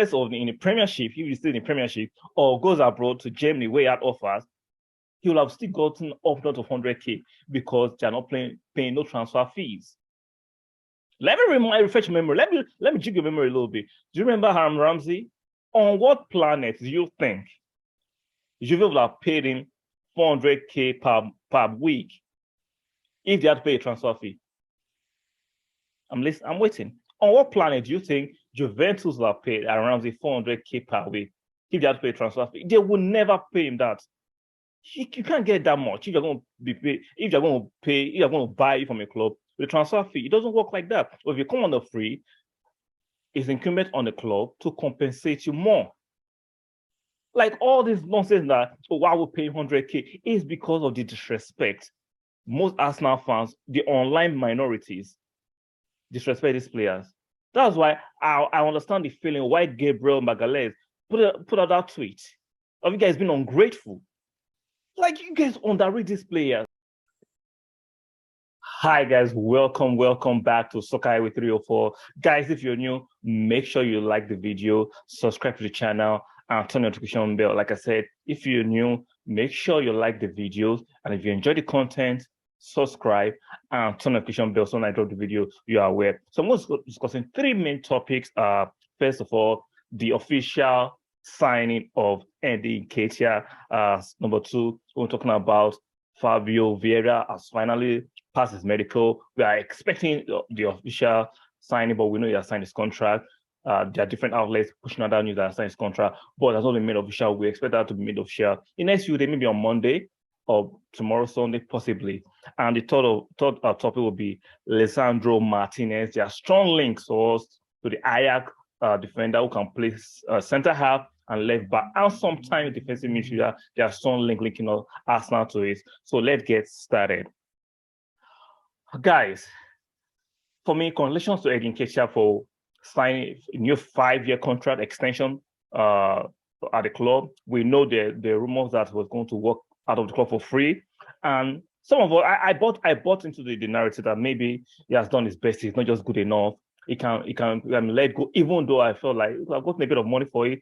in the Premiership, if he's still in the Premiership, or goes abroad to Germany where he had offers, he will have still gotten up north of 100K because they're not paying no transfer fees. Let me refresh your memory. Let me jig your memory a little bit. Do you remember Aaron Ramsey? On what planet do you think Juve would have paid him 400K per week if they had to pay a transfer fee? I'm waiting. On what planet do you think Juventus will have paid Aaron Ramsey 400K per week if they had to pay a transfer fee? They would never pay him that. You can't get that much if you're going to be paid, if you're going to pay, if you're going to buy it from a club with a transfer fee. It doesn't work like that. But if you come on the free, it's incumbent on the club to compensate you more. Like all this nonsense that, why would pay 100K is because of the disrespect. Most Arsenal fans, the online minorities, disrespect these players. That's why I understand the feeling why Gabriel Magalhaes put out that tweet of you guys being ungrateful. Like, you guys underrate these players. Hi guys, welcome back to Soccer Highway 304. Guys, if you're new, make sure you like the video, subscribe to the channel, and turn the notification bell. Like I said, if you're new, make sure you like the videos, and if you enjoy the content, subscribe and turn the notification bell so when I drop the video, you are aware. So I'm going to be discussing three main topics. First of all, the official signing of Nketiah. Number two, we're talking about Vieira has finally passed his medical. We are expecting the official signing, but we know he has signed his contract. There are different outlets pushing out that news that has signed his contract, but that's not been made official. We expect that to be made official in the next few days, maybe on Monday or tomorrow, Sunday, possibly. And the third topic will be Lisandro Martinez. There are strong links to the Ajax defender who can play center half and left back, and sometimes defensive midfielder. There are strong linking Arsenal to it. So let's get started. Guys, for me, congratulations to Nketiah for signing a new 5-year contract extension at the club. We know the rumors that he was going to work out of the club for free, and some of us, I bought into the narrative that maybe he has done his best. He's not just good enough. He can let go, even though I felt like I've gotten a bit of money for it.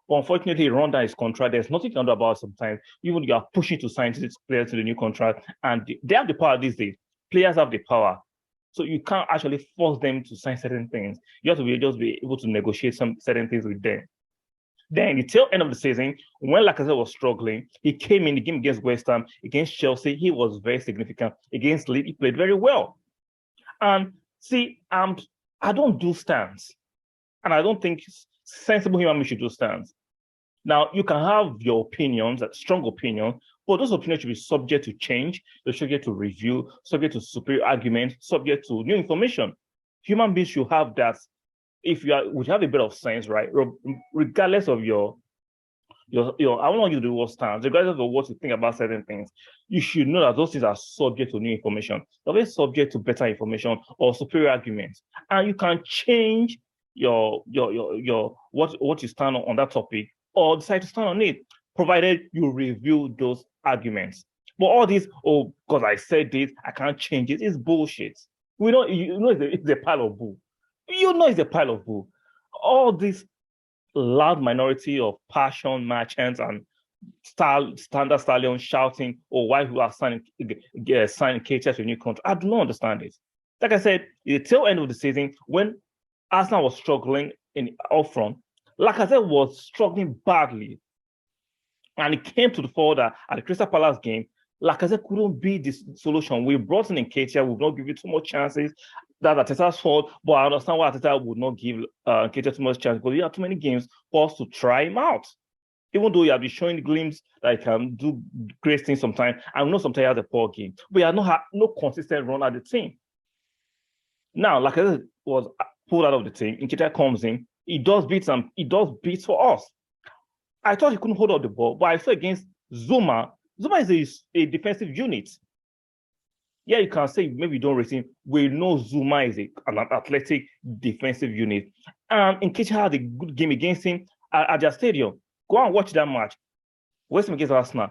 But unfortunately, he run down his contract. There's nothing you can do about it sometimes. Even you are pushing to sign these players to the new contract, and they have the power these days. Players have the power. So you can't actually force them to sign certain things. You have to just be able to negotiate some certain things with them. Then the tail end of the season, when Lacazette was struggling, he came in the game against West Ham, against Chelsea. He was very significant. Against Leeds, he played very well. And see, I don't do stands. And I don't think sensible human beings should do stands. Now, you can have your opinions, strong opinions, but those opinions should be subject to change, they're subject to review, subject to superior arguments, subject to new information. Human beings should have that. If you would have a bit of sense, right? Regardless of your I don't want you to do what stands, regardless of what you think about certain things, you should know that those things are subject to new information. They're always subject to better information or superior arguments. And you can change your what you stand on that topic or decide to stand on it, provided you review those arguments. But all this, oh, because I said this, I can't change it, it's bullshit. We know, it's a pile of bull. You know it's a pile of bull. All this loud minority of passion merchants and standard stallions shouting, oh, why we are signing Nketiah to a new contract. I do not understand it. Like I said, at the tail end of the season, when Arsenal was struggling up front, Lacazette was struggling badly. And it came to the fore that at the Crystal Palace game, Lacazette couldn't be the solution. We brought in Nketiah, we would not give you too much chances. That's Arteta's fault, but I understand why Arteta would not give Nketiah too much chance, because he had too many games for us to try him out. Even though he had been showing the glimpse that he can do great things sometimes, I know sometimes he has a poor game, but he had no consistent run at the team. Now, Lacazette was pulled out of the team. Nketiah comes in, he does beats for us. I thought he couldn't hold up the ball, but I saw against Zuma is a defensive unit. Yeah, you can say maybe you don't rate him. We know Zuma is an athletic defensive unit. And Nketiah had a good game against him at their stadium. Go and watch that match. West Ham against Arsenal.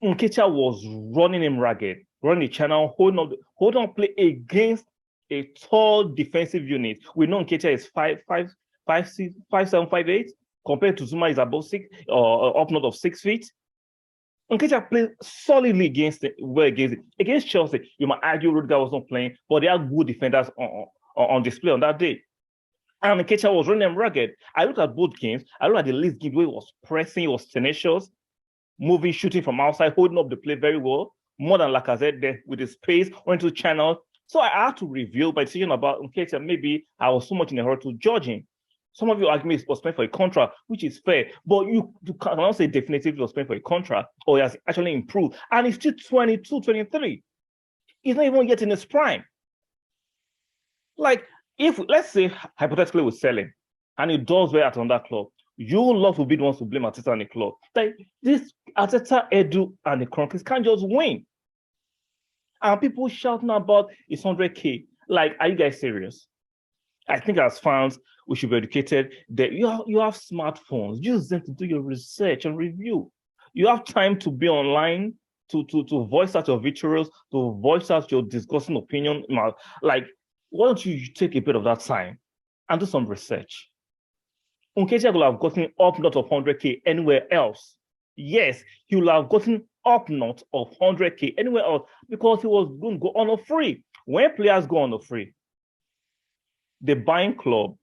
Nketiah was running him ragged, running the channel, holding on play against a tall defensive unit. We know Nketiah is 5'5", 5'6", 5'7", 5'8", compared to Zuma is above 6 or up north of 6 feet. Nketiah played solidly against Chelsea. You might argue Rudiger was not playing, but they are good defenders on display on that day. And Nketiah was running them ragged. I looked at both games. I looked at the Leeds game where he was pressing, he was tenacious, moving, shooting from outside, holding up the play very well, more than Lacazette there with his pace, went to channel. So I had to review my decision about Nketiah. Maybe I was so much in a hurry to judge him. Some of you argue he was playing for a contract, which is fair, but you cannot say definitively he was playing for a contract or he has actually improved. And he's still 22, 23. He's not even yet in his prime. Like, if, let's say, hypothetically, we sell him and he does well at another club, you love to be the ones to blame Arteta and the club. Like, this Arteta, Edu, and the Kroenkes can't just win. And people shouting about it's 100K. Like, are you guys serious? I think as fans, we should be educated that you have smartphones. Use them to do your research and review. You have time to be online, to voice out your vitriol, to voice out your disgusting opinion. Like, why don't you take a bit of that time and do some research? Nketiah will have gotten up north of 100K anywhere else. Yes, he will have gotten up north of 100K anywhere else because he was going to go on a free. When players go on a free, the buying club,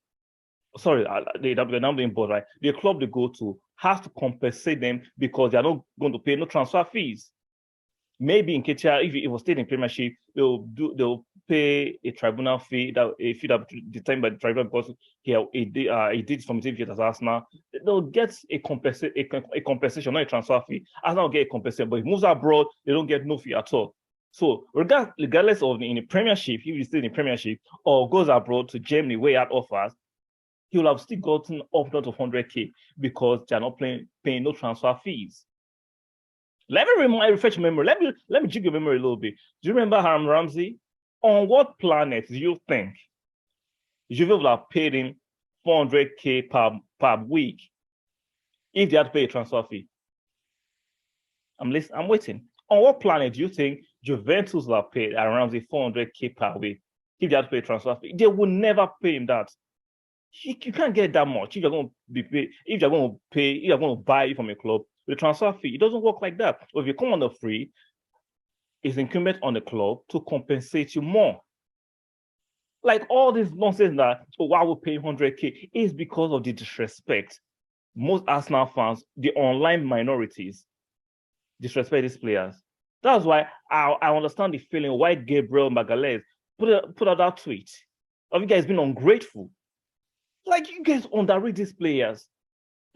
they're now being bought, right? The club they go to has to compensate them because they're not going to pay no transfer fees. Maybe in Nketiah, if it was stayed in Premiership, they'll pay a tribunal fee that determined by the tribunal because he did from his team as Arsenal. They'll get a compensation, not a transfer fee. Arsenal will get a compensation, but if he moves abroad, they don't get no fee at all. So regardless of in the Premiership, if he stays in the Premiership or goes abroad to Germany where he had offers, he will have still gotten up north of 100K because they're not paying no transfer fees. Let me refresh your memory. Let me jig your memory a little bit. Do you remember Aaron Ramsey? On what planet do you think Juve would have paid him 400K per week if they had to pay a transfer fee? I'm waiting. On what planet do you think Juventus would have paid Aaron Ramsey 400K per week if they had to pay a transfer fee? They would never pay him that. You can't get that much if you're going to buy it from a club. The transfer fee, it doesn't work like that. But if you come on the free, it's incumbent on the club to compensate you more. Like all this nonsense that, why we pay 100K is because of the disrespect. Most Arsenal fans, the online minorities, disrespect these players. That's why I understand the feeling why Gabriel Magalhaes put out that tweet of you guys being ungrateful. Like, you guys underrate these players.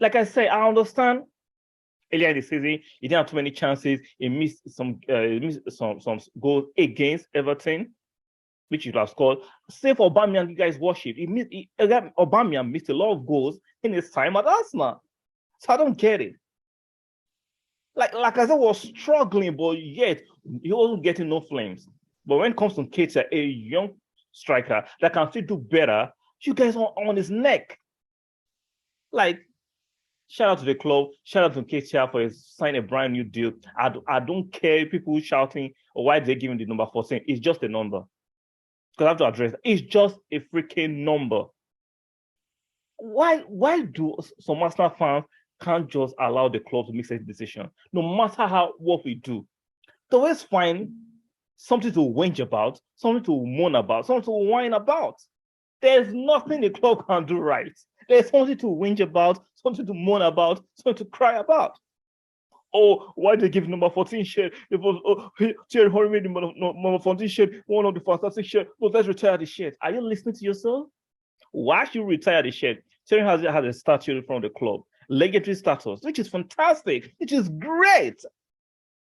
Like I say, I understand earlier in the season, he didn't have too many chances. He missed some goals against Everton, which he would have scored. Save for Aubameyang, you guys worship. Aubameyang missed a lot of goals in his time at Arsenal. So I don't get it. Like I said, was struggling, but yet he wasn't getting no flames. But when it comes to Nketiah, a young striker that can still do better, you guys are on his neck. Like, shout out to the club. Shout out to Nketiah for signing a brand new deal. I don't care people shouting or why they're giving the number 14. It's just a number. Because I have to address it. It's just a freaking number. Why do some Arsenal fans can't just allow the club to make such a decision? No matter what we do, they always find something to whinge about, something to moan about, something to whine about. There's nothing the club can do right. There's something to whinge about, something to moan about, something to cry about. Oh, why they give number 14 shirt? It was Thierry Henry made number 14 shirt, one of the fantastic shirt. Well, let's retire the shirt. Are you listening to yourself? Why should you retire the shirt? Thierry has a statue from the club, legendary status, which is fantastic, which is great.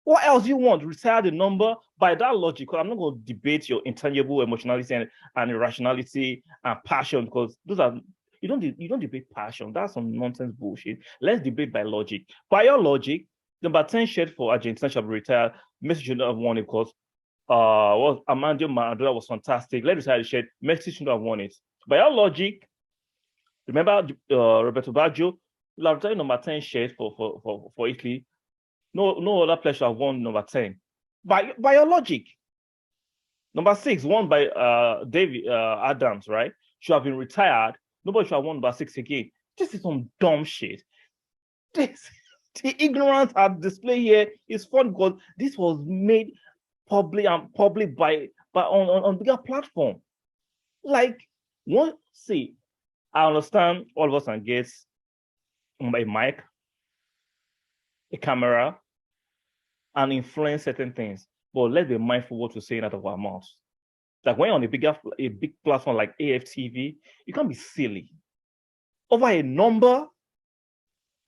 What else do you want? Retire the number? By that logic, I'm not going to debate your intangible emotionality and irrationality and passion, because those are you don't debate passion. That's some nonsense bullshit. Let's debate by logic. By your logic, number 10 shirt for Argentina shall be retired. Messi should not have won it because Armando Maradona was fantastic. Let's retire the shirt. Messi should not have won it. By your logic, remember Roberto Baggio will have retired number 10 shirt for Italy. No other player should have won number 10. By your logic. Number 6, won by David Adams, right? Should have been retired Nobody should have won number 6 again. This is some dumb shit. The ignorance at display here is fun because this was made public by on bigger platform. Like, I understand all of us can get a mic, a camera, and influence certain things, but let's be mindful what we're saying out of our mouths. Like when you're on a big platform like AFTV, you can't be silly over a number.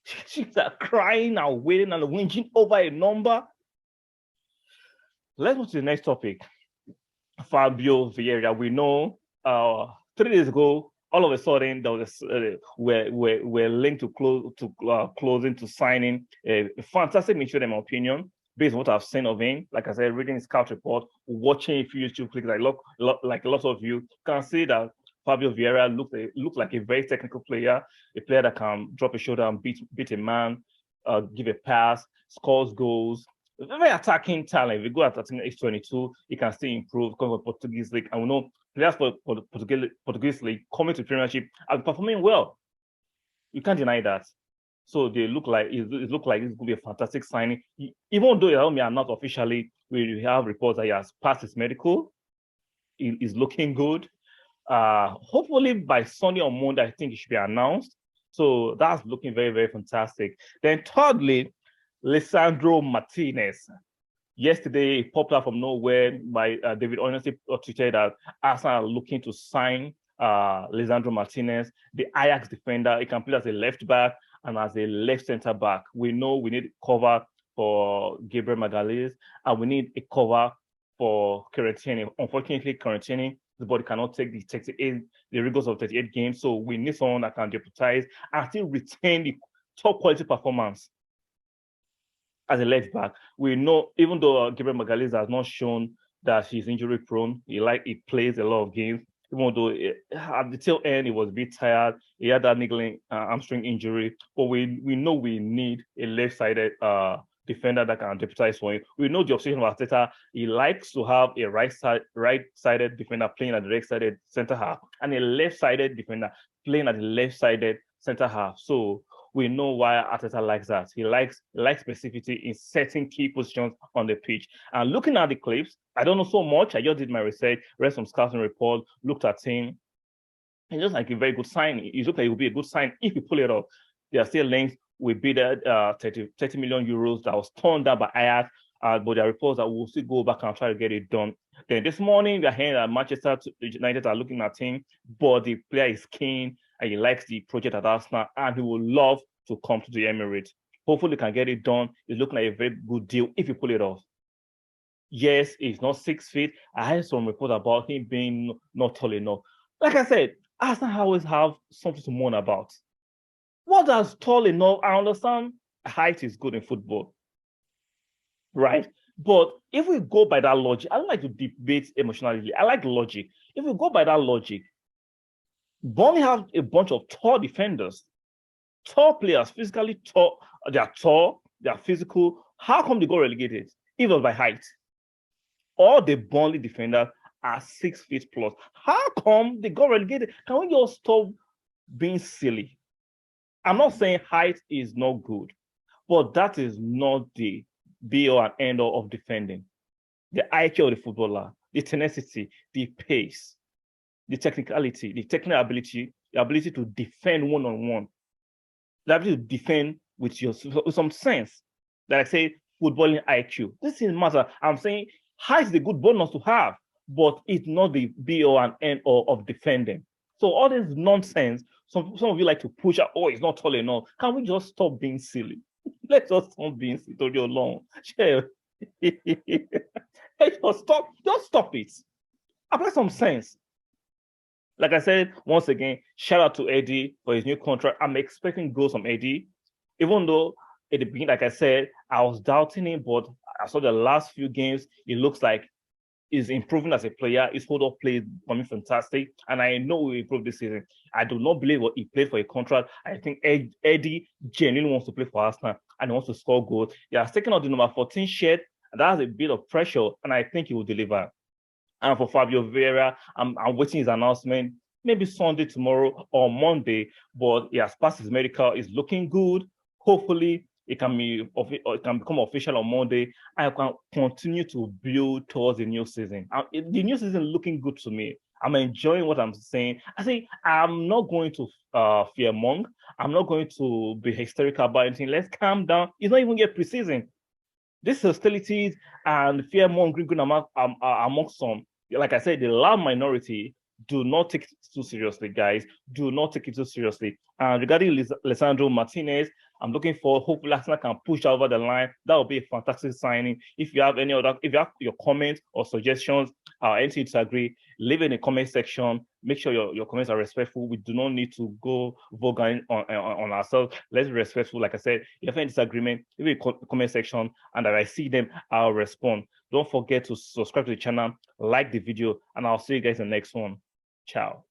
She's crying and waiting and whinging over a number. Let's move to the next topic. Fabio Vieira. We know 3 days ago, all of a sudden, there was we're linked to closing to signing a fantastic midfielder, in my opinion, based on what I've seen of him. Like I said, reading his scout report, watching a few YouTube clips, like a lot of you can see that Fabio Vieira looked like a very technical player, a player that can drop a shoulder and beat a man, give a pass, scores goals. Very attacking talent. If you go at age 22, he can still improve because of Portuguese league. And we know players for the Portuguese league coming to Premiership are performing well. You can't deny that. So they look like it this could be a fantastic signing. Even though he are not officially, we have reports that he has passed his medical. He is looking good. Hopefully by Sunday or Monday, I think it should be announced. So that's looking very, very fantastic. Then thirdly, Lisandro Martinez. Yesterday, it popped out from nowhere by David Honestly tweeted that Arsenal are looking to sign Lisandro Martinez, the Ajax defender. He can play as a left back and as a left center back. We know we need cover for Gabriel Magalhaes and we need a cover for Nketiah. Unfortunately, Nketiah, the body cannot take the rigors of 38 games. So we need someone that can deputize and still retain the top quality performance. As a left back, we know even though Gabriel Magalhaes has not shown that he's injury prone, he plays a lot of games. Even though at the tail end he was a bit tired, he had that niggling hamstring injury. But we know we need a left-sided defender that can deputize for him. We know the obsession of Arteta. He likes to have a right-sided defender playing at the right-sided center half and a left-sided defender playing at the left-sided center half. So we know why Arteta likes that. He likes specificity in certain key positions on the pitch. And looking at the clips, I don't know so much. I just did my research, read some scouting report, looked at him. He looks like a very good sign. He looks like it would be a good sign if you pull it off. There are still links. We bid 30 million euros that was turned down by Ajax. But there are reports that we'll still go back and try to get it done. Then this morning, we are hearing that Manchester United are looking at him, but the player is keen and he likes the project at Arsenal, and he would love to come to the Emirates. Hopefully, he can get it done. It's looking like a very good deal if you pull it off. Yes, he's not 6 feet. I heard some reports about him being not tall enough. Like I said, Arsenal always have something to moan about. What does tall enough? I understand height is good in football, right? But if we go by that logic, I don't like to debate emotionally. I like logic. If we go by that logic, Burnley have a bunch of tall defenders, tall players, physically tall. They are tall, they are physical. How come they got relegated? It was by height. All the Burnley defenders are 6 feet plus. How come they got relegated? Can we just stop being silly? I'm not saying height is not good, but that is not the be-all and end-all of defending. The IQ of the footballer, the tenacity, the pace, the technicality, the technical ability, the ability to defend one-on-one, the ability to defend with some sense. Like I say, footballing IQ. This doesn't matter. I'm saying height is a good bonus to have, but it's not the be-all and end-all of defending. So all this nonsense, some of you like to push out, oh, it's not tall enough. Can we just stop being silly? Let's just stop being silly alone. Just stop it. Apply some sense. Like I said, once again, shout out to Eddie for his new contract. I'm expecting goals from Eddie, even though at the beginning, like I said, I was doubting him, but I saw the last few games, it looks like he's improving as a player. His hold-up play is becoming fantastic, and I know he will improve this season. I do not believe what he played for a contract. I think Eddie genuinely wants to play for Arsenal and he wants to score goals. He has taken out the number 14 shirt, and that has a bit of pressure, and I think he will deliver. And for Fabio Vieira, I'm waiting his announcement. maybe Sunday tomorrow or Monday, but he has passed his medical. It's looking good. Hopefully, it can become official on Monday. I can continue to build towards the new season. The new season looking good to me. I'm enjoying what I'm saying. I think I'm not going to fearmonger. I'm not going to be hysterical about anything. Let's calm down. It's not even yet preseason. These hostilities and fear mongering among some, like I said, the loud minority, do not take it too seriously, guys. Do not take it too seriously. And regarding Lisandro Martinez, I'm looking for, hopefully Arsenal can push over the line. That would be a fantastic signing. If you have if you have your comments or suggestions, anything to disagree, leave it in the comment section. Make sure your comments are respectful. We do not need to go vulgar on ourselves. Let's be respectful. Like I said, if you have any disagreement, leave it in the comment section, and if I see them, I'll respond. Don't forget to subscribe to the channel, like the video, and I'll see you guys in the next one. Ciao.